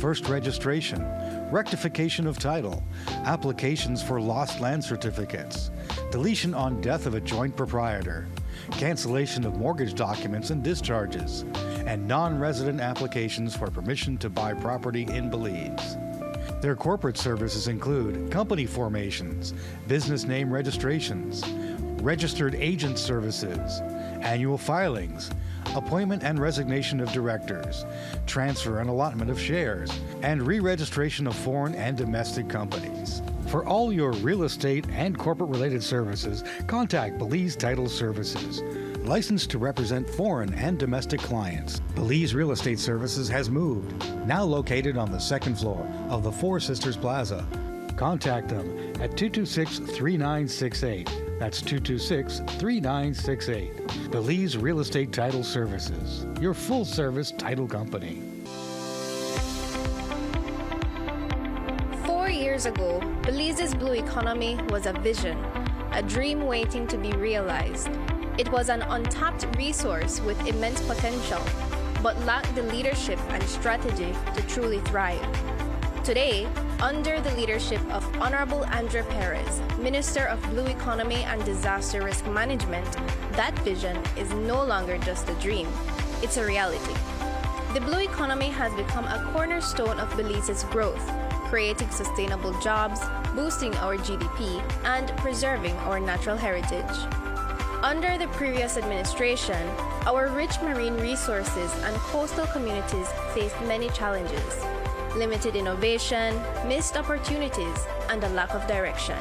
first registration, rectification of title, applications for lost land certificates, deletion on death of a joint proprietor, cancellation of mortgage documents and discharges, and non-resident applications for permission to buy property in Belize. Their corporate services include company formations, business name registrations, registered agent services, annual filings, appointment and resignation of directors, transfer and allotment of shares, and re-registration of foreign and domestic companies. For all your real estate and corporate-related services, contact Belize Title Services, licensed to represent foreign and domestic clients. Belize Real Estate Services has moved, now located on the second floor of the Four Sisters Plaza. Contact them at 226-3968. That's 226-3968. Belize Real Estate Title Services, your full-service title company. 4 years ago, Belize's blue economy was a vision, a dream waiting to be realized. It was an untapped resource with immense potential, but lacked the leadership and strategy to truly thrive. Today, under the leadership of Honorable Andre Perez, Minister of Blue Economy and Disaster Risk Management, that vision is no longer just a dream, it's a reality. The blue economy has become a cornerstone of Belize's growth, creating sustainable jobs, boosting our GDP, and preserving our natural heritage. Under the previous administration, our rich marine resources and coastal communities faced many challenges: limited innovation, missed opportunities, and a lack of direction.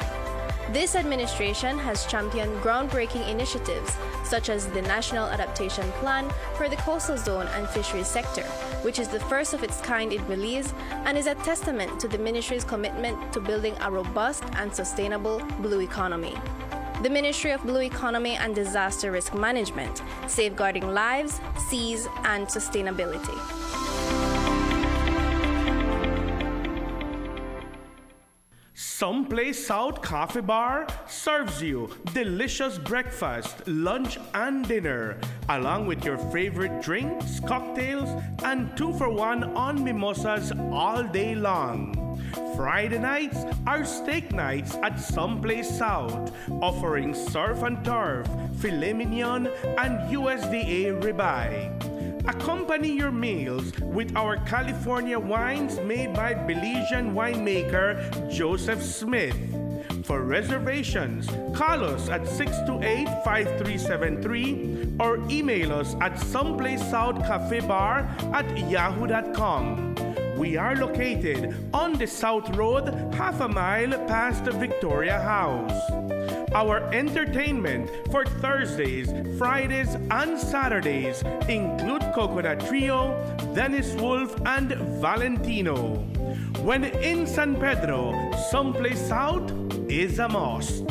This administration has championed groundbreaking initiatives such as the National Adaptation Plan for the Coastal Zone and Fisheries sector, which is the first of its kind in Belize and is a testament to the ministry's commitment to building a robust and sustainable blue economy. The Ministry of Blue Economy and Disaster Risk Management, safeguarding lives, seas, and sustainability. Someplace South Coffee Bar serves you delicious breakfast, lunch, and dinner, along with your favorite drinks, cocktails, and 2-for-1 on mimosas all day long. Friday nights are steak nights at Someplace South, offering surf and turf, filet mignon, and USDA ribeye. Accompany your meals with our California wines made by Belizean winemaker Joseph Smith. For reservations, call us at 628-5373 or email us at someplacesouthcafebar@yahoo.com. We are located on the South Road, half a mile past the Victoria House. Our entertainment for Thursdays, Fridays, and Saturdays include Coconut Trio, Dennis Wolf, and Valentino. When in San Pedro, Someplace South is a must.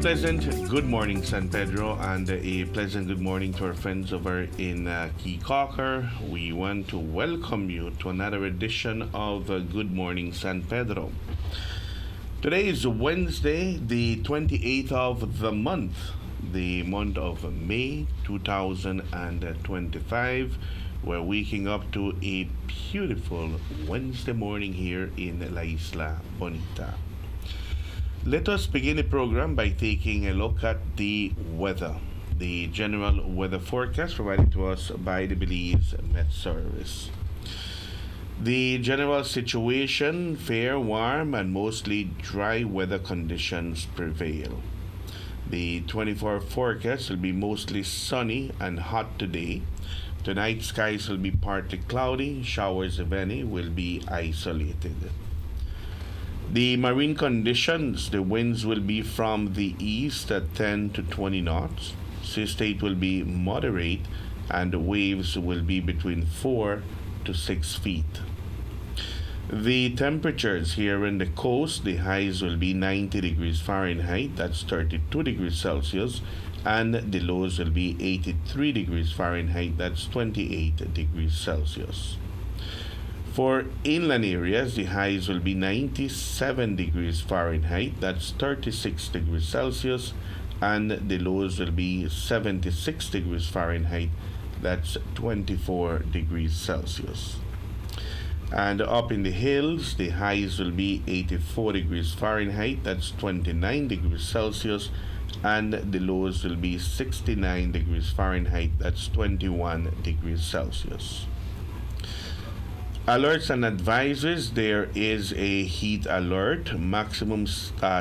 Pleasant good morning, San Pedro, and a pleasant good morning to our friends over in Key Cocker. We want to welcome you to another edition of Good Morning San Pedro. Today is Wednesday, the 28th of the month of May 2025. We're waking up to a beautiful Wednesday morning here in La Isla Bonita. Let us begin the program by taking a look at the weather. The general weather forecast provided to us by the Belize Met Service. The general situation, fair, warm, and mostly dry weather conditions prevail. The 24 forecast will be mostly sunny and hot today. Tonight, skies will be partly cloudy. Showers, if any, will be isolated. The marine conditions, the winds will be from the east at 10 to 20 knots. Sea state will be moderate, and the waves will be between 4 to 6 feet. The temperatures here in the coast, the highs will be 90 degrees Fahrenheit, that's 32 degrees Celsius, and the lows will be 83 degrees Fahrenheit, that's 28 degrees Celsius. For inland areas, the highs will be 97 degrees Fahrenheit, that's 36 degrees Celsius, and the lows will be 76 degrees Fahrenheit, that's 24 degrees Celsius. And up in the hills, the highs will be 84 degrees Fahrenheit, that's 29 degrees Celsius, and the lows will be 69 degrees Fahrenheit, that's 21 degrees Celsius. Alerts and advisories, there is a heat alert. Maximum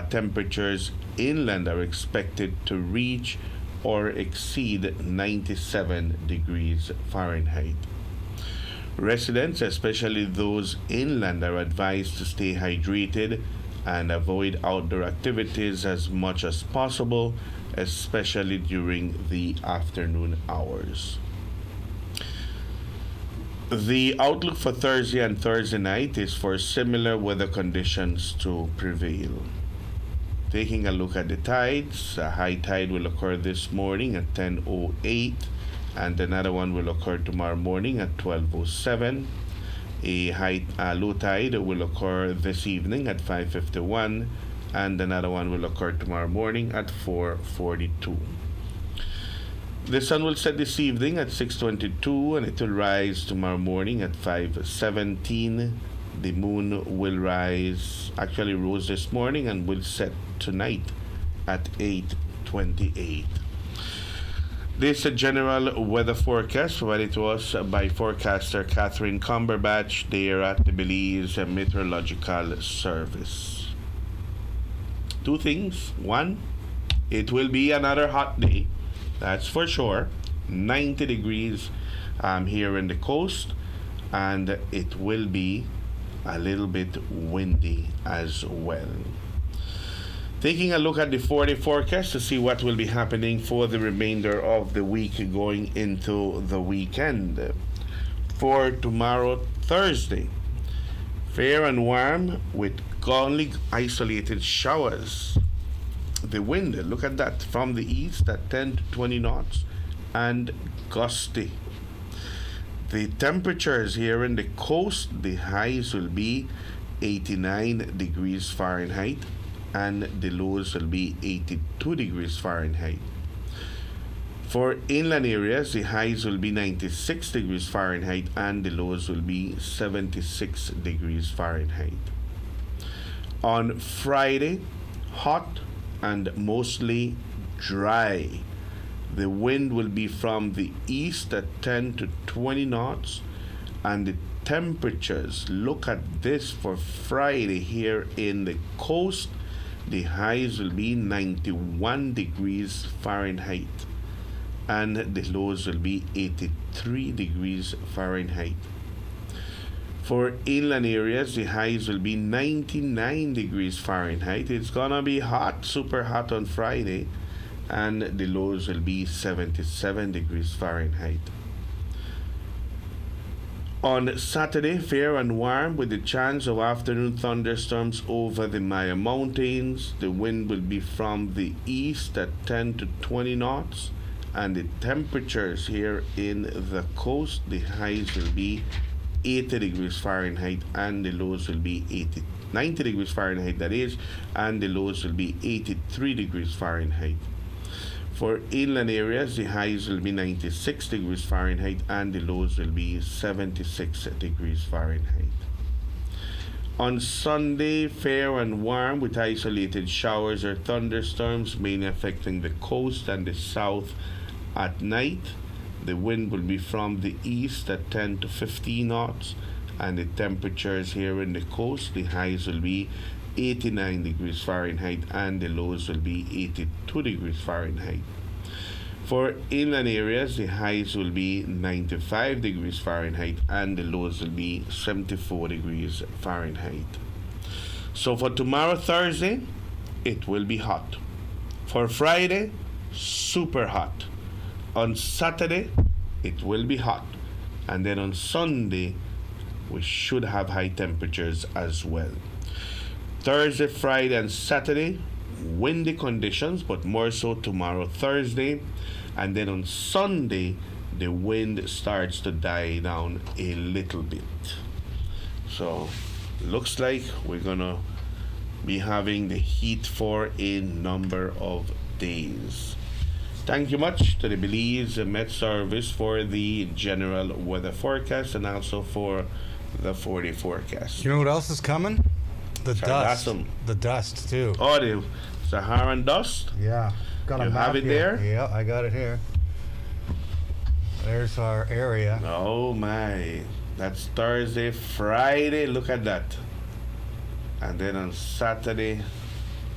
temperatures inland are expected to reach or exceed 97 degrees Fahrenheit. Residents, especially those inland, are advised to stay hydrated and avoid outdoor activities as much as possible, especially during the afternoon hours. The outlook for Thursday and Thursday night is for similar weather conditions to prevail. Taking a look at the tides, a high tide will occur this morning at 10:08, and another one will occur tomorrow morning at 12:07. A low tide will occur this evening at 5:51, and another one will occur tomorrow morning at 4:42. The sun will set this evening at 6:22, and it will rise tomorrow morning at 5:17. The moon will rose this morning and will set tonight at 8:28. This is a general weather forecast provided to us by forecaster Catherine Cumberbatch there at the Belize Meteorological Service. Two things. One, it will be another hot day. That's for sure. 90 degrees here in the coast, and it will be a little bit windy as well. Taking a look at the 4-day forecast to see what will be happening for the remainder of the week going into the weekend. For tomorrow, Thursday, fair and warm with only isolated showers. The wind, look at that, from the east at 10 to 20 knots and gusty. The temperatures here in the coast, the highs will be 89 degrees Fahrenheit and the lows will be 82 degrees Fahrenheit. For inland areas, the highs will be 96 degrees Fahrenheit and the lows will be 76 degrees Fahrenheit. On Friday, hot and mostly dry. The wind will be from the east at 10 to 20 knots, and the temperatures, look at this for Friday here in the coast, the highs will be 91 degrees Fahrenheit and the lows will be 83 degrees Fahrenheit. For inland areas, the highs will be 99 degrees Fahrenheit. It's gonna be hot, super hot on Friday, and the lows will be 77 degrees Fahrenheit. On Saturday, fair and warm with the chance of afternoon thunderstorms over the Maya Mountains. The wind will be from the east at 10 to 20 knots, and the temperatures here in the coast, the highs will be 80 degrees Fahrenheit and the lows will be 90 degrees Fahrenheit, that is, and the lows will be 83 degrees Fahrenheit. For inland areas, the highs will be 96 degrees Fahrenheit and the lows will be 76 degrees Fahrenheit. On Sunday, fair and warm with isolated showers or thunderstorms mainly affecting the coast and the south at night. The wind will be from the east at 10 to 15 knots And the temperatures here in the coast, the highs will be 89 degrees Fahrenheit and the lows will be 82 degrees Fahrenheit. For inland areas, the highs will be 95 degrees Fahrenheit and the lows will be 74 degrees Fahrenheit. So for tomorrow, Thursday, it will be hot. For Friday, super hot. On Saturday, it will be hot. And then on Sunday, we should have high temperatures as well. Thursday, Friday, and Saturday, windy conditions, but more so tomorrow, Thursday. And then on Sunday, the wind starts to die down a little bit. So, looks like we're gonna be having the heat for a number of days. Thank you much to the Belize Met Service for the general weather forecast and also for the 40 forecast. You know what else is coming? The dust. Sargassum. The dust, too. Oh, the Saharan dust? Yeah. Got a You map have it here. there? Yeah, I got it here. There's our area. Oh my. That's Thursday, Friday. Look at that. And then on Saturday,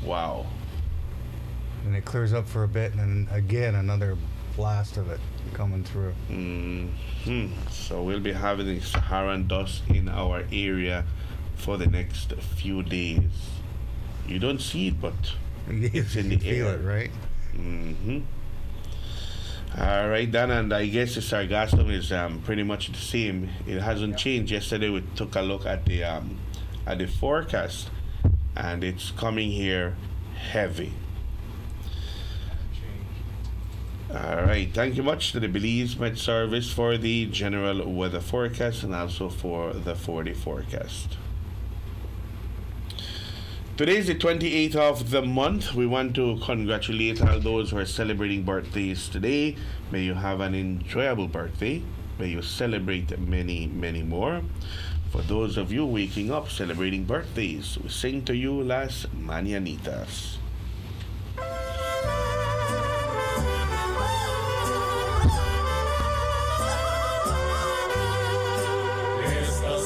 wow. And it clears up for a bit, and then again, another blast of it coming through. So we'll be having the Saharan dust in our area for the next few days. You don't see it, but it's in the You feel air. it, right? All right, Dan, and I guess the sargassum is pretty much the same. It hasn't changed. Yesterday we took a look at the forecast, and it's coming here heavy. All right, thank you much to the Belize Met Service for the general weather forecast and also for the 40 forecast. Today is the 28th of the month. We want to congratulate all those who are celebrating birthdays today. May you have an enjoyable birthday. May you celebrate many, many more. For those of you waking up celebrating birthdays, we sing to you Las Mañanitas.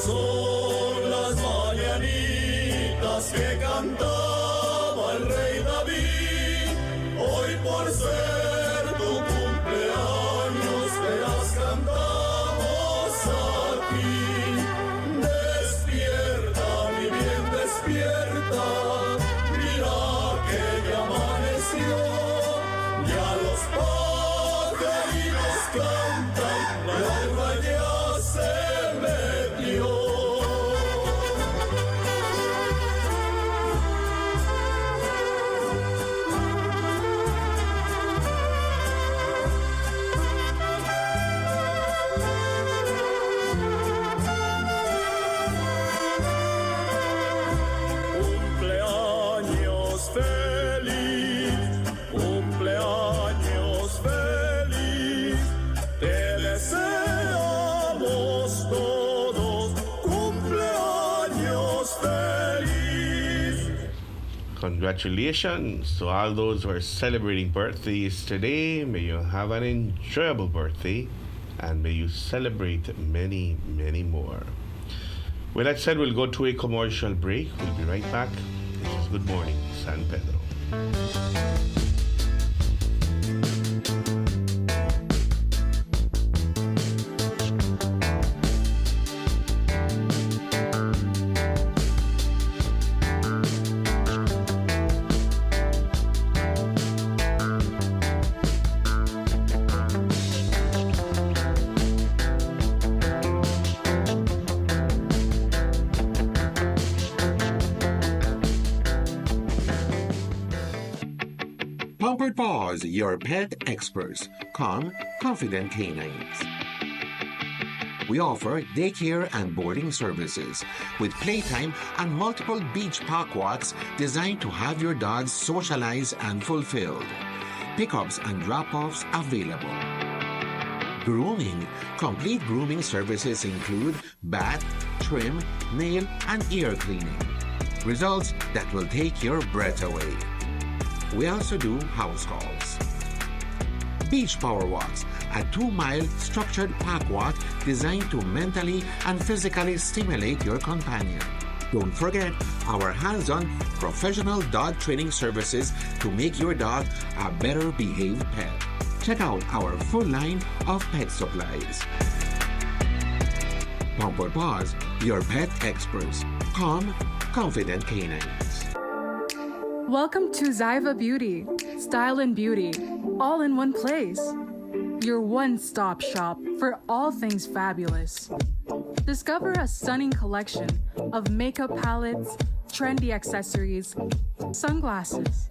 Son las mañanitas que cantaba el rey David. Hoy por ser tu cumpleaños te las cantamos a ti. Despierta, mi bien, despierta. Mira que ya amaneció. Ya los pajaritos cantan, la alba ya se metió. Cumpleaños feliz, cumpleaños feliz, te deseamos todos, cumpleaños feliz. Congratulations to all those who are celebrating birthdays today. May you have an enjoyable birthday and may you celebrate many, many more. With that said, we'll go to a commercial break. We'll be right back. This is Good Morning, San Pedro. Pampered Paws, your pet experts. Calm, confident canines. We offer daycare and boarding services with playtime and multiple beach park walks designed to have your dogs socialize and fulfilled. Pickups and drop-offs available. Grooming. Complete grooming services include bath, trim, nail, and ear cleaning. Results that will take your breath away. We also do house calls. Beach Power Walks, a 2-mile structured park walk designed to mentally and physically stimulate your companion. Don't forget our hands-on professional dog training services to make your dog a better behaved pet. Check out our full line of pet supplies. Pampered Paws, your pet experts. Calm, confident canines. Welcome to Zyva Beauty, Style and Beauty, all in one place. Your one-stop shop for all things fabulous. Discover a stunning collection of makeup palettes, trendy accessories, sunglasses,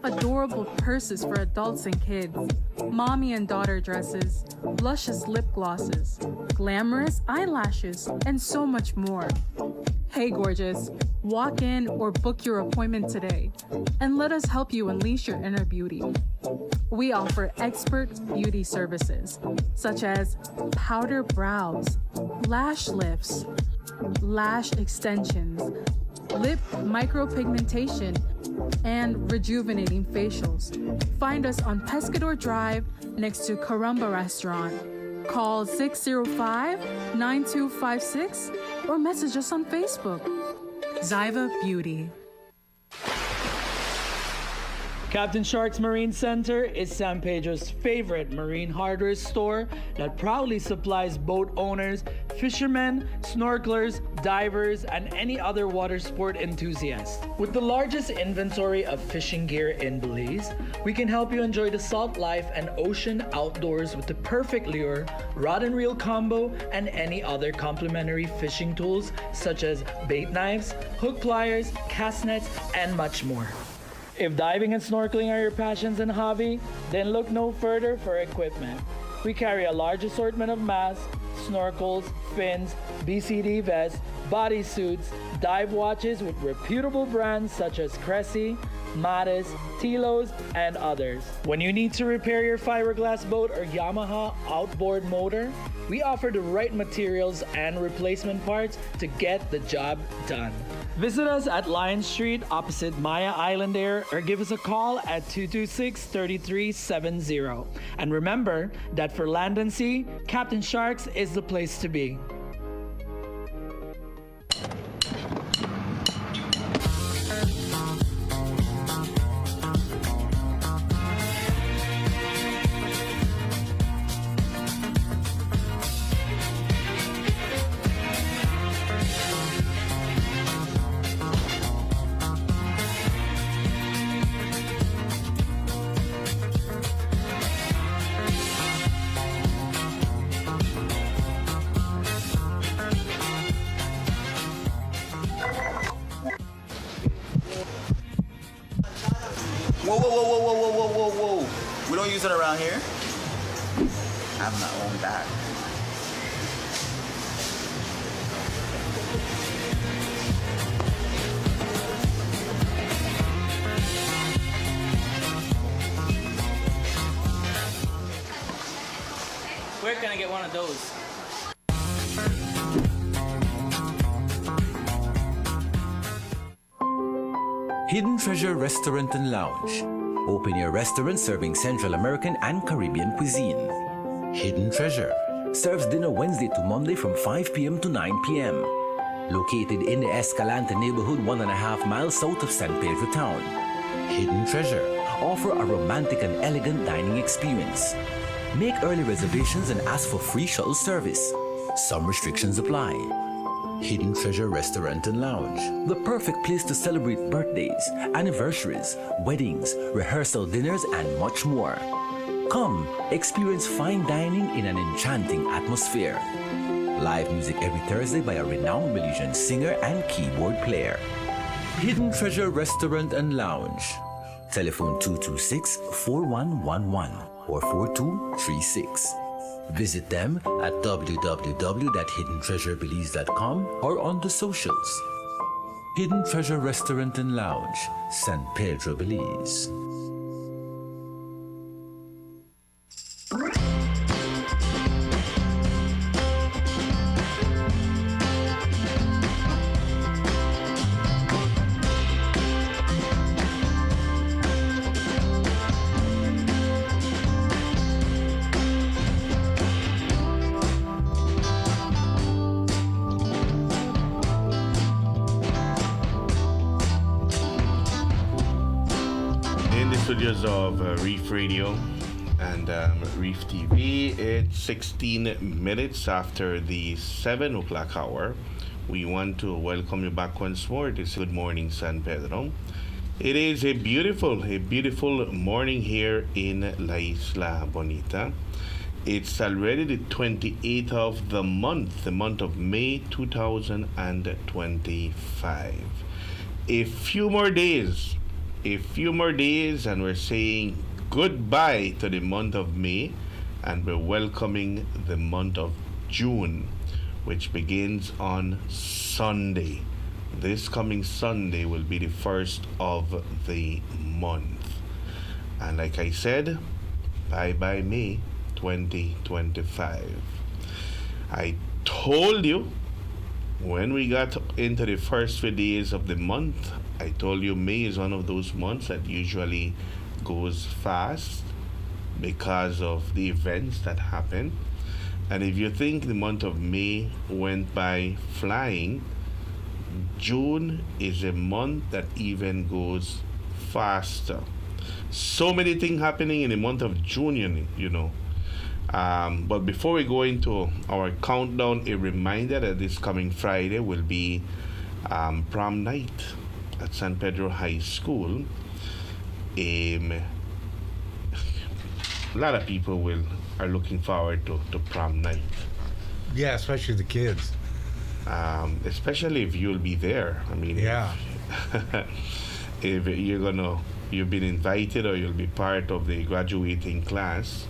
adorable purses for adults and kids, mommy and daughter dresses, luscious lip glosses, glamorous eyelashes, and so much more. Hey gorgeous, walk in or book your appointment today and let us help you unleash your inner beauty. We offer expert beauty services such as powder brows, lash lifts, lash extensions, lip micropigmentation, and rejuvenating facials. Find us on Pescador Drive next to Caramba Restaurant. Call 605-9256 or message us on Facebook. Zyva Beauty. Captain Shark's Marine Center is San Pedro's favorite marine hardware store that proudly supplies boat owners, fishermen, snorkelers, divers, and any other water sport enthusiast. With the largest inventory of fishing gear in Belize, we can help you enjoy the salt life and ocean outdoors with the perfect lure, rod and reel combo, and any other complimentary fishing tools such as bait knives, hook pliers, cast nets, and much more. If diving and snorkeling are your passions and hobby, then look no further for equipment. We carry a large assortment of masks, snorkels, fins, BCD vests, bodysuits, dive watches with reputable brands such as Cressy, Mattis, Tilos, and others. When you need to repair your fiberglass boat or Yamaha outboard motor, we offer the right materials and replacement parts to get the job done. Visit us at Lion Street opposite Maya Island Air or give us a call at 226-3370. And remember that for land and sea, Captain Sharks is the place to be. Whoa. We don't use it around here. I'm not on that. Where can I get one of those? Hidden Treasure Restaurant and Lounge. Open air restaurant serving Central American and Caribbean cuisine. Hidden Treasure serves dinner Wednesday to Monday from 5 p.m. to 9 p.m. Located in the Escalante neighborhood 1.5 miles south of San Pedro town. Hidden Treasure offer a romantic and elegant dining experience. Make early reservations and ask for free shuttle service. Some restrictions apply. Hidden Treasure Restaurant and Lounge, the perfect place to celebrate birthdays, anniversaries, weddings, rehearsal dinners, and much more. Come, experience fine dining in an enchanting atmosphere. Live music every Thursday by a renowned Belizean singer and keyboard player. Hidden Treasure Restaurant and Lounge. Telephone 226-4111 or 4236. Visit them at www.hiddentreasurebelize.com or on the socials. Hidden Treasure Restaurant and Lounge, San Pedro, Belize. fans of Reef Radio and Reef TV. It's 16 minutes after the 7 o'clock hour. We want to welcome you back once more. This is Good Morning San Pedro. It is a beautiful morning here in La Isla Bonita. It's already the 28th of the month of May 2025. A few more days, and we're saying goodbye to the month of May, and we're welcoming the month of June, which begins on Sunday. This coming Sunday will be the first of the month. And like I said, bye May 2025. I told you when we got into the first few days of the month, I told you May is one of those months that usually goes fast because of the events that happen. And if you think the month of May went by flying, June is a month that even goes faster. So many things happening in the month of June, you know. But before we go into our countdown, a reminder that this coming Friday will be prom night at San Pedro High School. A lot of people are looking forward to prom night. Yeah, especially the kids. Especially if you'll be there. I mean, yeah. If you've been invited or you'll be part of the graduating class,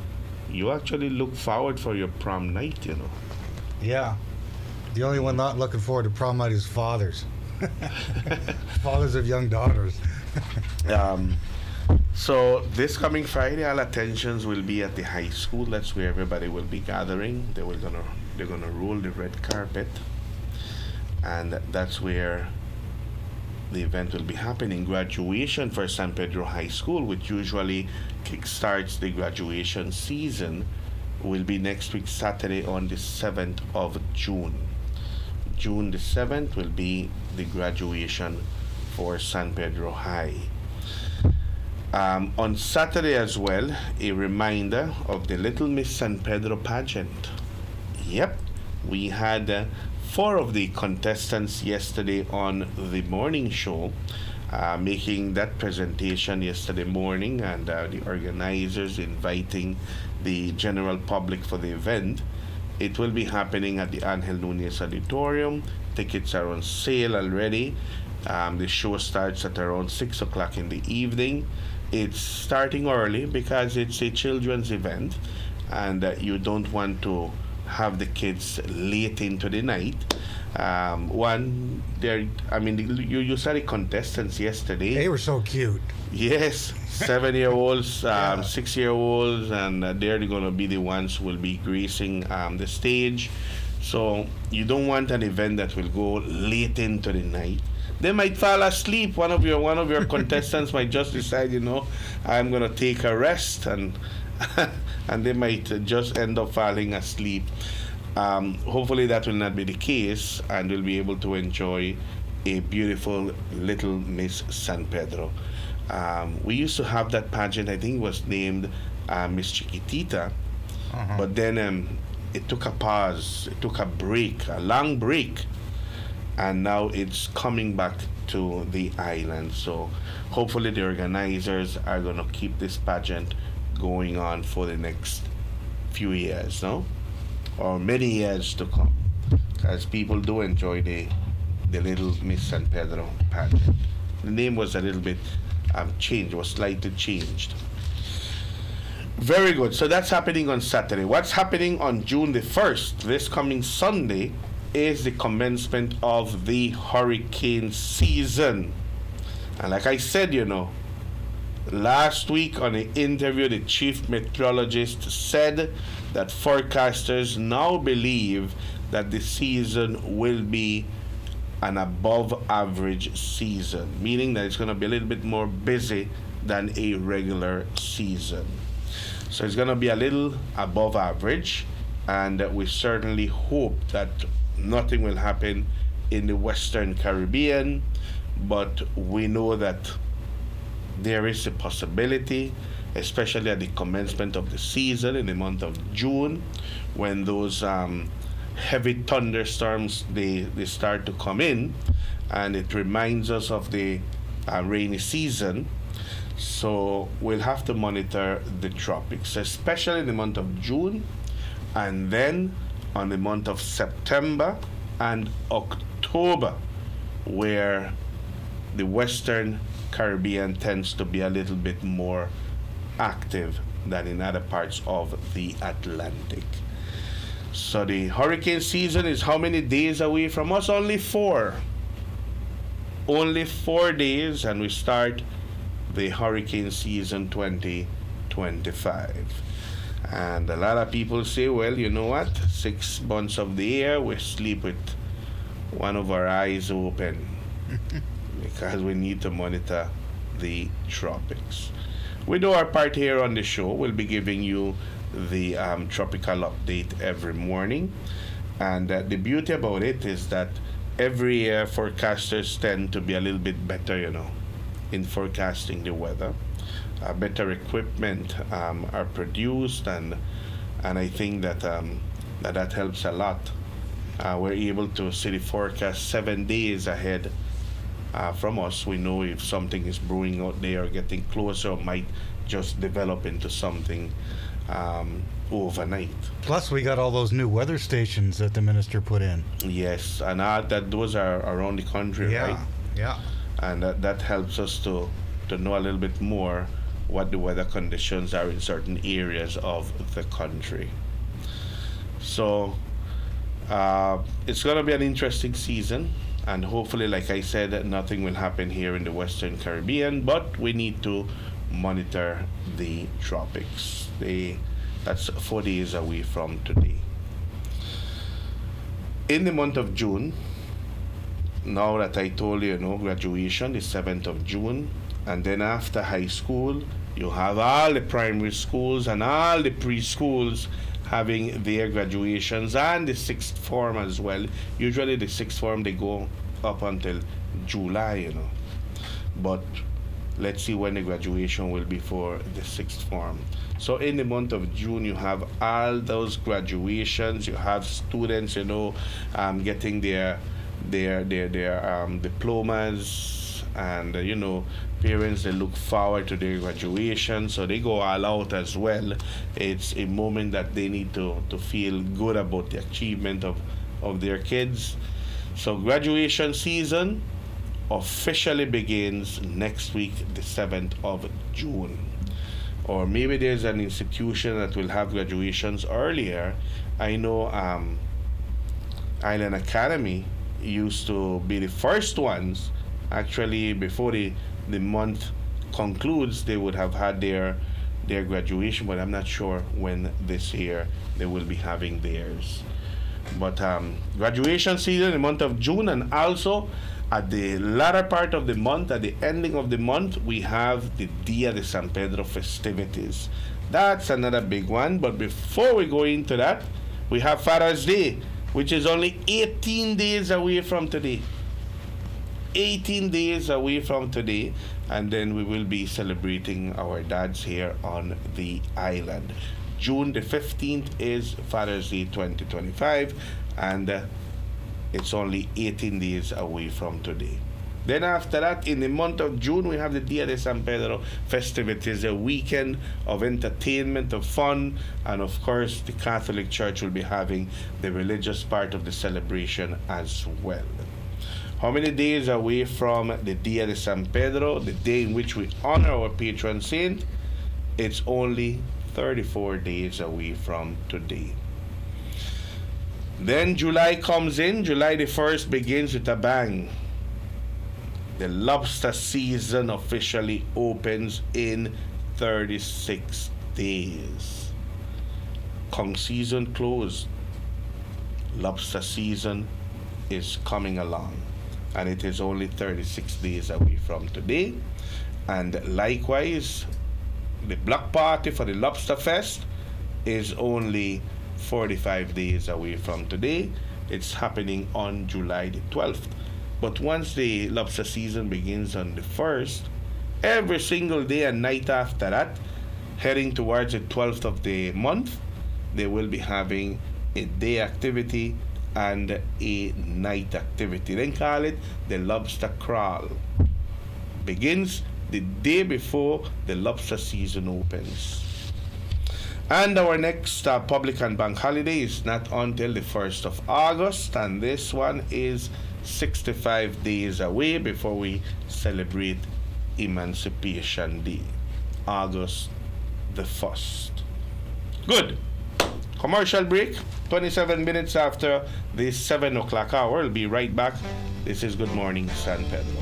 you actually look forward for your prom night, you know. Yeah. The only one not looking forward to prom night is fathers. Fathers of young daughters. So this coming Friday, all attentions will be at the high school. That's where everybody will be gathering. They're gonna roll the red carpet, and that's where the event will be happening. Graduation for San Pedro High School, which usually kickstarts the graduation season, will be next week Saturday on the 7th of June. June the 7th will be the graduation for San Pedro High. On Saturday as well, a reminder of the Little Miss San Pedro pageant. Yep, we had 4 of the contestants yesterday on the morning show, making that presentation yesterday morning, and the organizers inviting the general public for the event. It will be happening at the Angel Nunez Auditorium. Tickets are on sale already. The show starts at around 6 o'clock in the evening. It's starting early because it's a children's event, and you don't want to have the kids late into the night. You saw the contestants yesterday. They were so cute. Yes, 7-year-olds, 6-year-olds, and they're going to be the ones who will be gracing the stage. So you don't want an event that will go late into the night. They might fall asleep. One of your contestants might just decide, I'm going to take a rest, and and they might just end up falling asleep. Hopefully that will not be the case, and we'll be able to enjoy a beautiful Little Miss San Pedro. We used to have that pageant. I think it was named Miss Chiquitita, but then it took a pause. It took a long break, and now it's coming back to the island. So hopefully the organizers are going to keep this pageant going on for the next few years, no? Or many years to come, because people do enjoy the Little Miss San Pedro pageant. The name was a little bit changed, was slightly changed. Very good. So that's happening on Saturday. What's happening on June the 1st, this coming Sunday, is the commencement of the hurricane season. And like I said, last week on an interview, the chief meteorologist said that forecasters now believe that the season will be an above average season, meaning that it's going to be a little bit more busy than a regular season. So it's going to be a little above average, and we certainly hope that nothing will happen in the Western Caribbean, but we know that there is a possibility, especially at the commencement of the season in the month of June, when those heavy thunderstorms they start to come in, and it reminds us of the rainy season. So we'll have to monitor the tropics, especially in the month of June, and then on the month of September and October, where the Western Caribbean tends to be a little bit more active than in other parts of the Atlantic. So the hurricane season is how many days away from us? Only 4. Only 4 days, and we start the hurricane season 2025. And a lot of people say, well, you know what? 6 months of the year, we sleep with one of our eyes open because we need to monitor the tropics. We do our part here on the show. We'll be giving you the tropical update every morning. And the beauty about it is that every year forecasters tend to be a little bit better, in forecasting the weather. Better equipment are produced, and I think that that helps a lot. We're able to see the forecast 7 days ahead from us. We know if something is brewing out there or getting closer, or might just develop into something overnight. Plus, we got all those new weather stations that the minister put in. Yes, and that those are around the country, right? Yeah. And that helps us to know a little bit more what the weather conditions are in certain areas of the country. So it's going to be an interesting season, and hopefully, like I said, nothing will happen here in the Western Caribbean, but we need to monitor the tropics. That's 4 days away from today. In the month of June, now that I told you, graduation, the 7th of June, and then after high school, you have all the primary schools and all the preschools having their graduations, and the sixth form as well. Usually the sixth form, they go up until July, But let's see when the graduation will be for the sixth form. So in the month of June, you have all those graduations. You have students, getting their diplomas, and parents, they look forward to their graduation, so they go all out as well. It's a moment that they need to feel good about the achievement of their kids. So graduation season officially begins next week, the 7th of June. Or maybe there's an institution that will have graduations earlier. I know Island Academy used to be the first ones. Actually, before the month concludes, they would have had their graduation, but I'm not sure when this year they will be having theirs. But graduation season in the month of June, and also at the latter part of the month, at the ending of the month, we have the Dia de San Pedro festivities. That's another big one. But before we go into that, we have Father's Day, which is only 18 days away from today. 18 days away from today, and then we will be celebrating our dads here on the island. June the 15th is Father's Day 2025, and it's only 18 days away from today. Then after that, in the month of June, we have the Dia de San Pedro festivities, a weekend of entertainment, of fun, and of course, the Catholic Church will be having the religious part of the celebration as well. How many days away from the Dia de San Pedro, the day in which we honor our patron saint? It's only 34 days away from today. Then July comes in. July the 1st begins with a bang. The lobster season officially opens in 36 days. Conch season closed. Lobster season is coming along, and it is only 36 days away from today. And likewise, the block party for the Lobster Fest is only 45 days away from today. It's happening on July the 12th. But once the lobster season begins on the 1st, every single day and night after that, heading towards the 12th of the month, they will be having a day activity and a night activity. They call it the lobster crawl. Begins the day before the lobster season opens. And our next public and bank holiday is not until the 1st of August, and this one is 65 days away before we celebrate Emancipation Day, August the 1st. Good. Commercial break, 27 minutes after the 7 o'clock hour. We'll be right back. This is Good Morning San Pedro.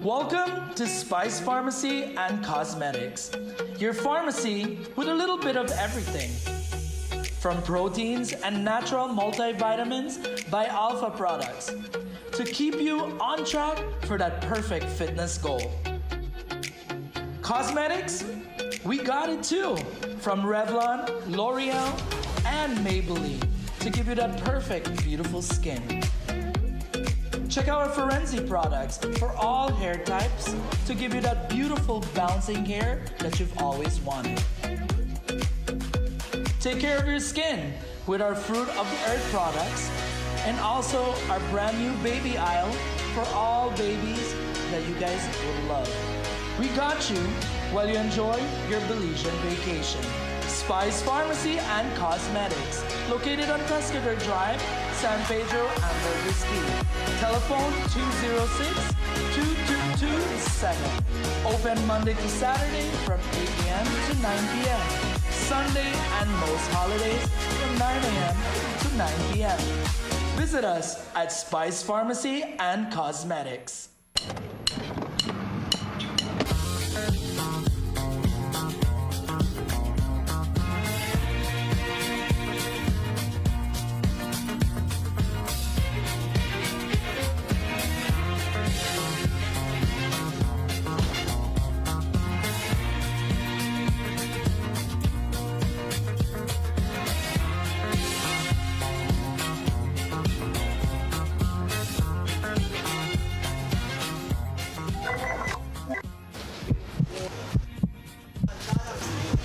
Welcome to Spice Pharmacy and Cosmetics, your pharmacy with a little bit of everything. From proteins and natural multivitamins by Alpha Products to keep you on track for that perfect fitness goal. Cosmetics, we got it too. From Revlon, L'Oreal, and Maybelline to give you that perfect, beautiful skin. Check out our Forensi products for all hair types to give you that beautiful bouncing hair that you've always wanted. Take care of your skin with our Fruit of the Earth products and also our brand new baby aisle for all babies that you guys would love. We got you while you enjoy your Belizean vacation. Spice Pharmacy and Cosmetics, located on Tuscarora Drive, San Pedro, and Bergisky. Telephone 206-2227. Open Monday to Saturday from 8 a.m. to 9 p.m. Sunday and most holidays from 9 a.m. to 9 p.m. Visit us at Spice Pharmacy and Cosmetics.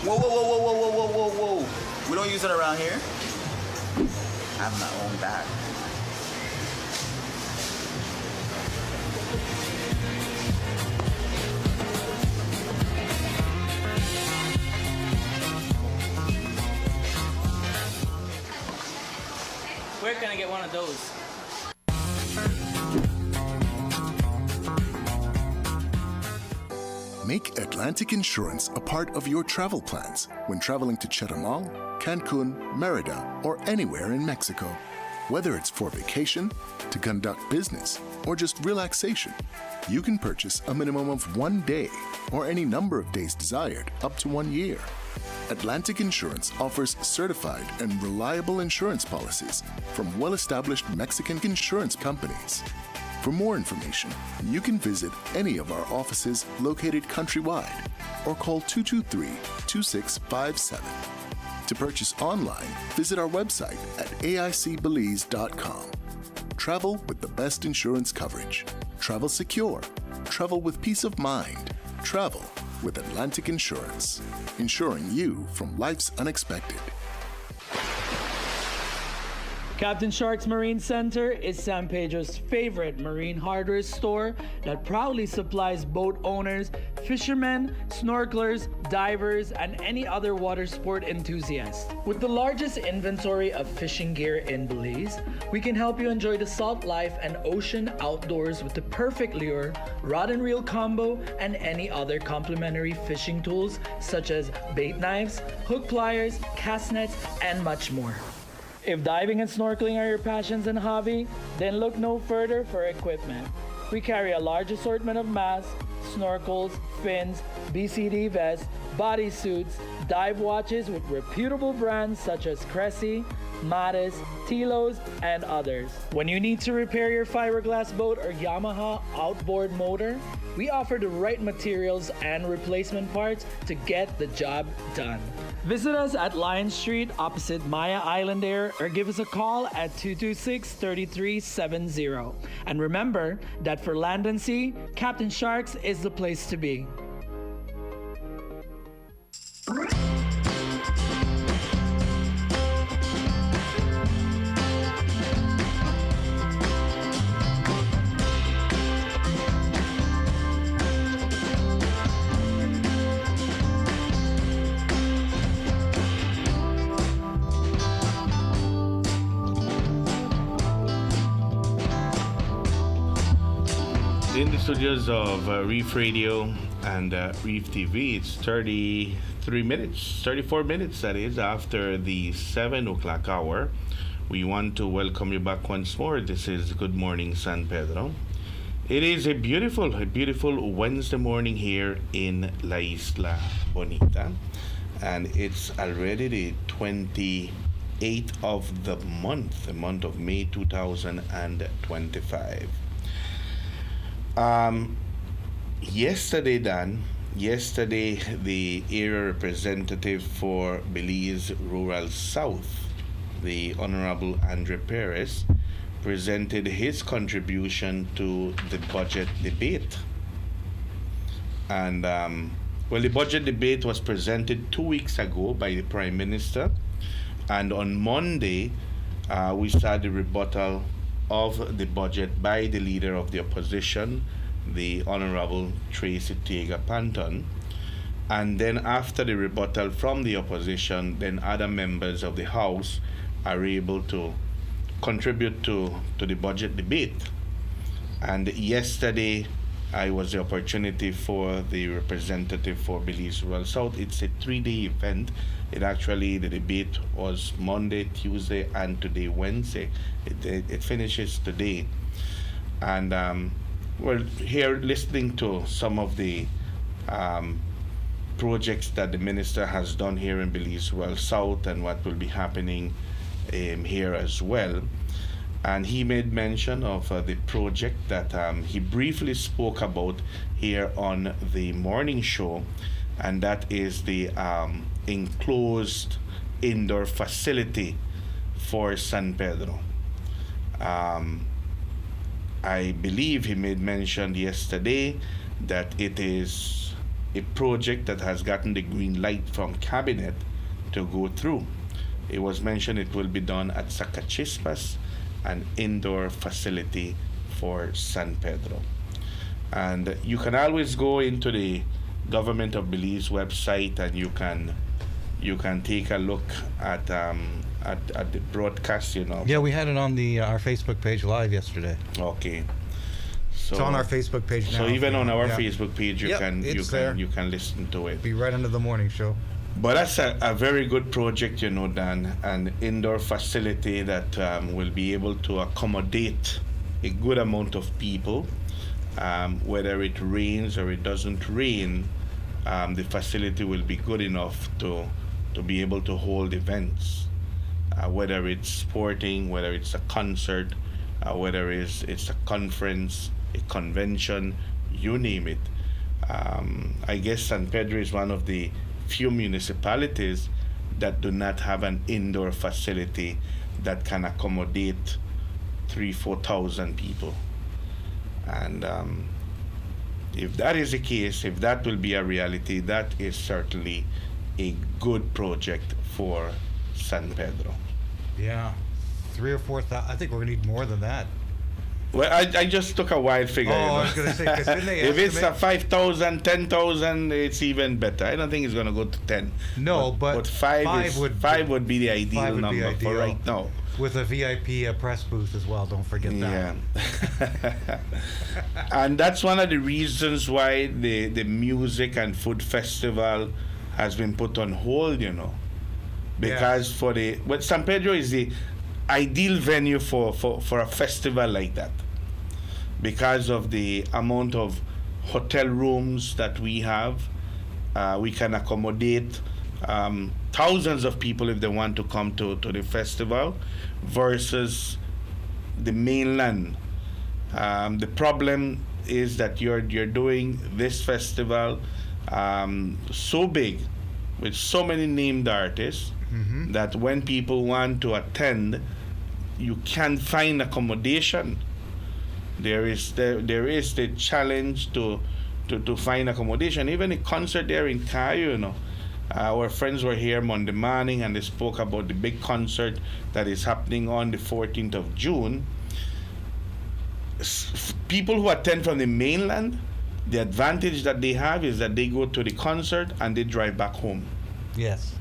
Whoa. We don't use it around here. I have my own bag. Where can I get one of those? Make Atlantic Insurance a part of your travel plans when traveling to Chetumal, Cancun, Merida, or anywhere in Mexico. Whether it's for vacation, to conduct business, or just relaxation, you can purchase a minimum of 1 day or any number of days desired up to 1 year. Atlantic Insurance offers certified and reliable insurance policies from well-established Mexican insurance companies. For more information, you can visit any of our offices located countrywide or call 223-2657. To purchase online, visit our website at aicbelize.com. Travel with the best insurance coverage. Travel secure. Travel with peace of mind. Travel with Atlantic Insurance, insuring you from life's unexpected. Captain Shark's Marine Center is San Pedro's favorite marine hardware store that proudly supplies boat owners, fishermen, snorkelers, divers, and any other water sport enthusiast. With the largest inventory of fishing gear in Belize, we can help you enjoy the salt life and ocean outdoors with the perfect lure, rod and reel combo, and any other complimentary fishing tools such as bait knives, hook pliers, cast nets, and much more. If diving and snorkeling are your passions and hobby, then look no further for equipment. We carry a large assortment of masks, snorkels, fins, BCD vests, bodysuits, dive watches with reputable brands such as Cressy, Mattis, Tilos, and others. When you need to repair your fiberglass boat or Yamaha outboard motor, we offer the right materials and replacement parts to get the job done. Visit us at Lion Street opposite Maya Island Air or give us a call at 226-3370. And remember that for land and sea, Captain Sharks is the place to be. In the studios of Reef Radio and Reef TV, it's 34 minutes that is, after the 7 o'clock hour. We want to welcome you back once more. This is Good Morning San Pedro. It is a beautiful Wednesday morning here in La Isla Bonita, and it's already the 28th of the month of May 2025. Yesterday, the area representative for Belize Rural South, the Honorable Andre Perez, presented his contribution to the budget debate. And, the budget debate was presented 2 weeks ago by the Prime Minister. And on Monday, we saw the rebuttal of the budget by the leader of the opposition, the Honorable Tracy Tega Panton. And then after the rebuttal from the opposition, then other members of the House are able to contribute to the budget debate. And yesterday, I was the opportunity for the representative for Belize Rural South. It's a 3-day event. The debate was Monday, Tuesday, and today, Wednesday. It finishes today. And we're here listening to some of the projects that the minister has done here in Belize Rural South and what will be happening here as well. And he made mention of the project that he briefly spoke about here on the morning show, and that is the enclosed indoor facility for San Pedro. I believe he made mention yesterday that it is a project that has gotten the green light from Cabinet to go through. It was mentioned it will be done at Sacachispas, an indoor facility for San Pedro. And you can always go into the Government of Belize website and you can take a look at the broadcast, Yeah, we had it on our Facebook page live yesterday. Okay. So it's on our Facebook page now. So even on our Facebook page you can listen to it. Be right under the morning show. But that's a very good project, Dan, an indoor facility that will be able to accommodate a good amount of people. Whether it rains or it doesn't rain, the facility will be good enough to to be able to hold events, whether it's sporting, whether it's a concert, whether it's a conference, a convention, you name it. I guess San Pedro is one of the few municipalities that do not have an indoor facility that can accommodate 3,000-4,000 people. And if that is the case, if that will be a reality, that is certainly a good project for San Pedro. Yeah, 3,000 or 4,000. I think we're gonna need more than that. Well, I just took a wild figure. Oh, I was gonna say, 'cause didn't they if it's a estimate- 5,000, 10,000, it's even better. I don't think it's gonna go to 10. No, but five would be the five ideal would be number for ideal. right now. With a VIP press booth as well. Don't forget that. Yeah. And that's one of the reasons why the music and food festival has been put on hold, you know. Because San Pedro is the ideal venue for a festival like that. Because of the amount of hotel rooms that we have, we can accommodate thousands of people if they want to come to the festival versus the mainland. The problem is that you're doing this festival so big with so many named artists that when people want to attend, you can't find accommodation. There is the challenge to find accommodation. Even a concert there in Cayo, you know. Our friends were here Monday morning and they spoke about the big concert that is happening on the 14th of June. People who attend from the mainland, the advantage that they have is that they go to the concert and they drive back home. Yes.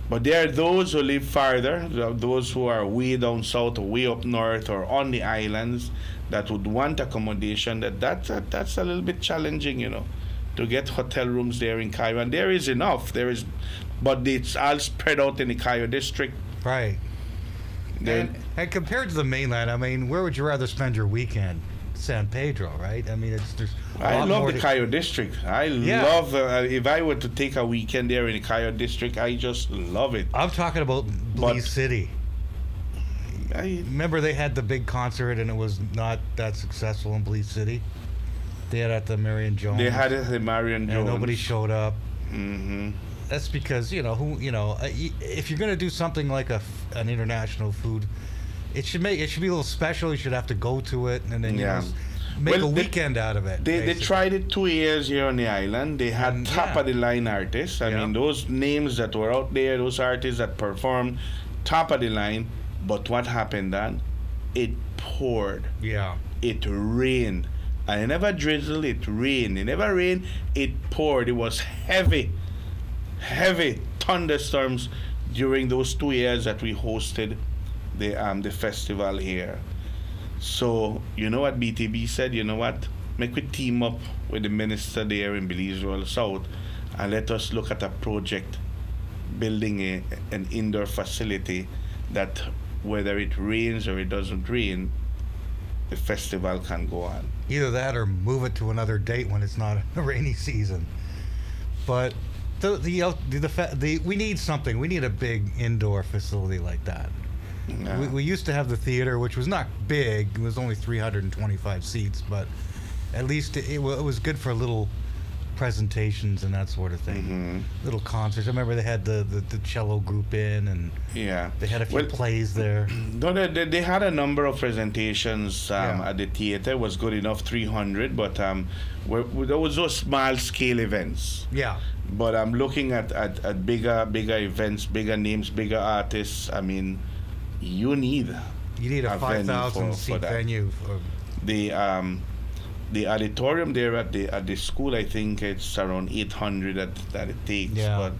But there are those who live farther, those who are way down south or way up north or on the islands that would want accommodation. That's a little bit challenging, you know, to get hotel rooms there in Cayo. And there is enough. But it's all spread out in the Cayo district. Right. And compared to the mainland, I mean, where would you rather spend your weekend? San Pedro, right? I mean, I love the Cayo district. I love, if I were to take a weekend there in the Cayo district, I just love it. I'm talking about Belize City. Remember they had the big concert and it was not that successful in Belize City? They had it at the Marion Jones. They had it at the Marion Jones. And nobody showed up. Mm-hmm. That's because, if you're going to do something like an international food, it should be a little special. You should have to go to it and then make a weekend out of it. They tried it 2 years here on the island. They had top of the line artists. I mean, those names that were out there, those artists that performed top of the line. But what happened then? It poured. Yeah. It rained. And it never drizzled, it rained. It never rained, it poured. It was heavy thunderstorms during those 2 years that we hosted the festival here. So, you know what BTB said? You know what? Make we team up with the minister there in Belize Royal South and let us look at a project building an indoor facility that whether it rains or it doesn't rain, the festival can go on. Either that or move it to another date when it's not a rainy season. But we need something. We need a big indoor facility like that. Yeah. We used to have the theater, which was not big. It was only 325 seats, but at least it was good for little presentations and that sort of thing. Mm-hmm. Little concerts. I remember they had the cello group in, and they had a few plays there. No, they had a number of presentations at the theater. It was good enough, 300, but there was those small scale events. Yeah. But I'm looking at bigger events, bigger names, bigger artists. I mean, you need a 5,000 seat venue. The auditorium there at the school, I think it's around 800 that it takes. Yeah. But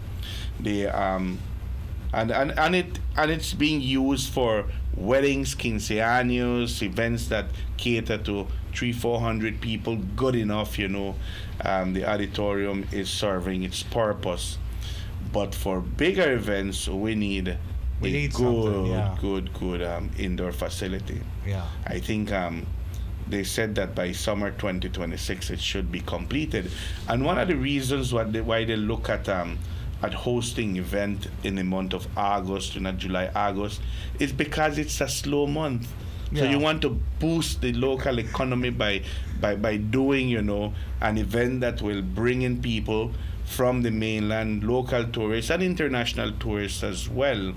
and it's being used for weddings, quinceaños, events that cater to 300-400 people. Good enough, you know. The auditorium is serving its purpose. But for bigger events, we need a good indoor facility. Yeah. I think they said that by summer 2026 it should be completed. And one of the reasons why they look at at hosting event in the month of August, July, August, is because it's a slow month. So you want to boost the local economy by doing, an event that will bring in people from the mainland, local tourists and international tourists as well.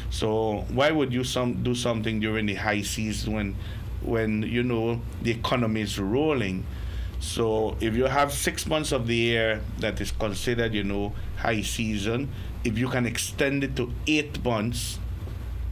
So why would you do something during the high season when the economy is rolling? So if you have 6 months of the year that is considered, high season, if you can extend it to 8 months,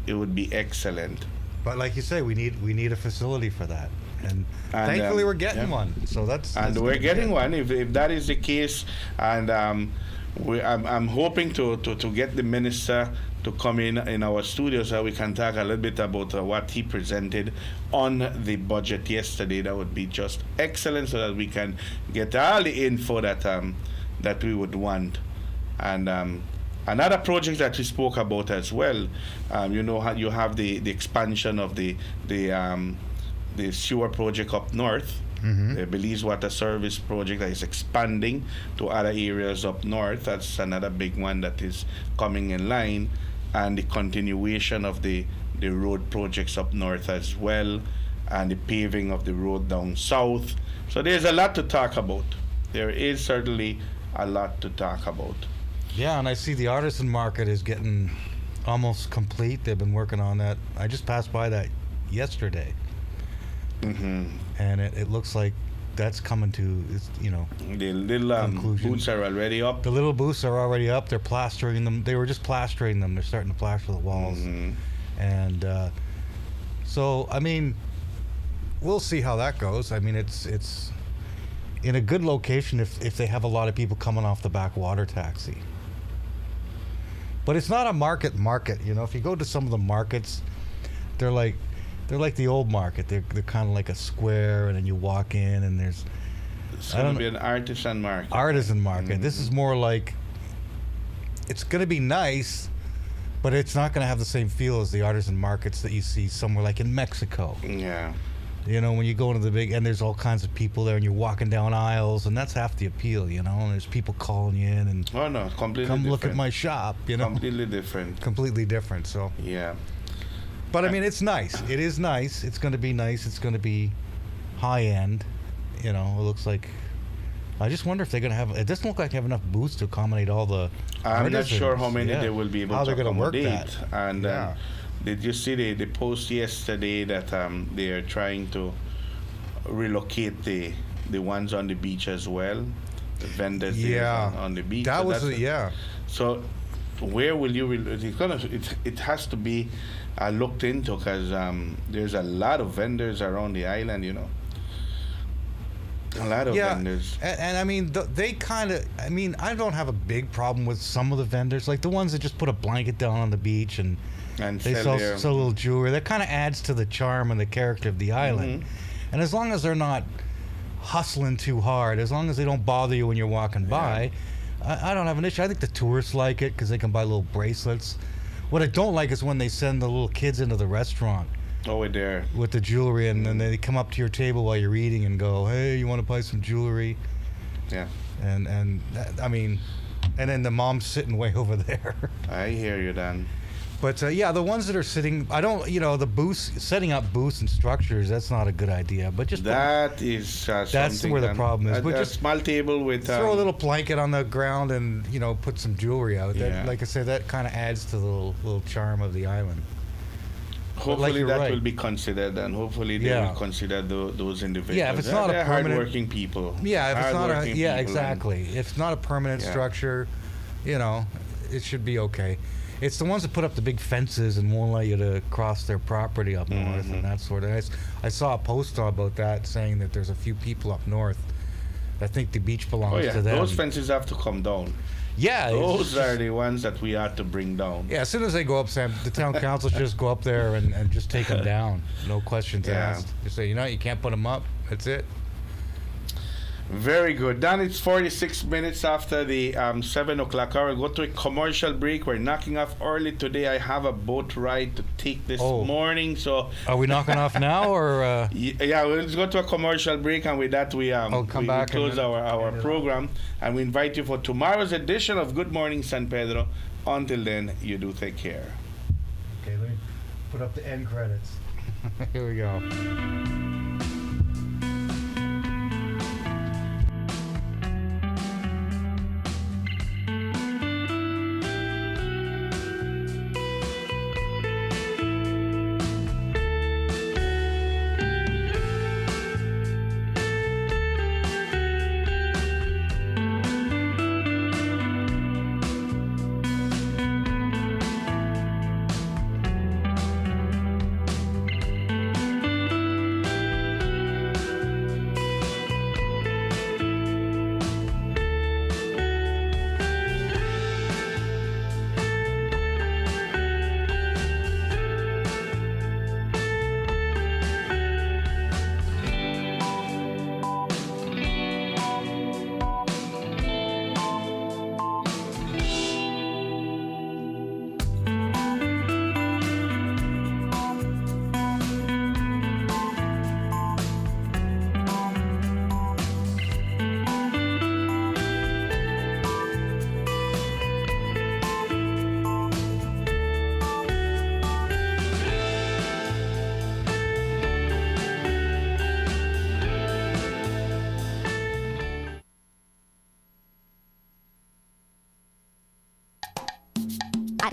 it would be excellent. But like you say, we need a facility for that, and thankfully we're getting one. So that's we're getting one. If that is the case, and I'm hoping to get the minister to come in our studio so we can talk a little bit about what he presented on the budget yesterday. That would be just excellent, so that we can get all the info that we would want. And another project that we spoke about as well, you have the expansion of the sewer project up north. The Belize Water Service project that is expanding to other areas up north. That's another big one that is coming in line, and the continuation of the road projects up north as well, and the paving of the road down south. So there's a lot to talk about. There is certainly a lot to talk about. Yeah, and I see the artisan market is getting almost complete. They've been working on that. I just passed by that yesterday. And it looks like that's coming to, the little booths are already up. The little booths are already up. They're plastering them. They were just plastering them. They're starting to plaster the walls. And so, I mean, we'll see how that goes. I mean, it's in a good location if they have a lot of people coming off the backwater taxi. But it's not a market. If you go to some of the markets, they're like the old market. They're kind of like a square, and then you walk in, and it's going to be an artisan market. This is more like, it's going to be nice, but it's not going to have the same feel as the artisan markets that you see somewhere like in Mexico. Yeah. When you go into the big, and there's all kinds of people there, and you're walking down aisles, and that's half the appeal, and there's people calling you in, and completely come different. Look at my shop, Completely different. So yeah. But I mean, it's nice. It is nice. It's going to be nice. It's going to be high end. It looks like. I just wonder if they're going to have. It doesn't look like they have enough booths to accommodate all the. I'm not sure how many they will be able how to they're accommodate. Work that. And did you see the post yesterday that they are trying to relocate the ones on the beach as well, the vendors on the beach. That so was So where will you? It has to be looked into, because there's a lot of vendors around the island. A lot of vendors. And I mean, they kind of. I mean, I don't have a big problem with some of the vendors, like the ones that just put a blanket down on the beach and they sell little jewelry. That kind of adds to the charm and the character of the island. And as long as they're not hustling too hard, as long as they don't bother you when you're walking by, I don't have an issue. I think the tourists like it because they can buy little bracelets. What I don't like is when they send the little kids into the restaurant. Oh, there. With the jewelry, and then they come up to your table while you're eating and go, "Hey, you want to buy some jewelry?" Yeah. And I mean, and then the mom's sitting way over there. I hear you, Dan. But the ones that are sitting, I don't, the booths, setting up booths and structures, that's not a good idea. But just that is that's where the problem is. But just small table with throw a little blanket on the ground and put some jewelry out. That, like I said, that kind of adds to the little charm of the island. Hopefully that will be considered, and hopefully they will consider those individuals. Yeah, if it's not a permanent, hardworking people. Yeah, if it's not exactly. If it's not a permanent structure, it should be okay. It's the ones that put up the big fences and won't allow you to cross their property up north and that sort of. I saw a post about that saying that there's a few people up north that think the beach belongs to them. Those fences have to come down. Yeah, those are the ones that we have to bring down. Yeah, as soon as they go up, Sam, the town council should just go up there and just take them down. No questions asked. Just say, you can't put them up. That's it. Very good. Dan, it's 46 minutes after the 7 o'clock hour. We'll go to a commercial break. We're knocking off early today. I have a boat ride to take this morning. So are we knocking off now or? Yeah, we'll just go to a commercial break, and with that we close our program. And we invite you for tomorrow's edition of Good Morning San Pedro. Until then, you do take care. Okay, let me put up the end credits. Here we go.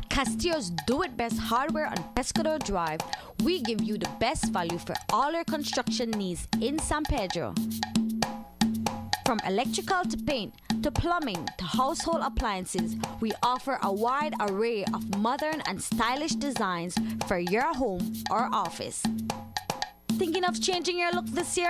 Castillo's Do It Best Hardware on Pescador Drive, we give you the best value for all your construction needs in San Pedro. From electrical to paint, to plumbing, to household appliances, we offer a wide array of modern and stylish designs for your home or office. Thinking of changing your look this year?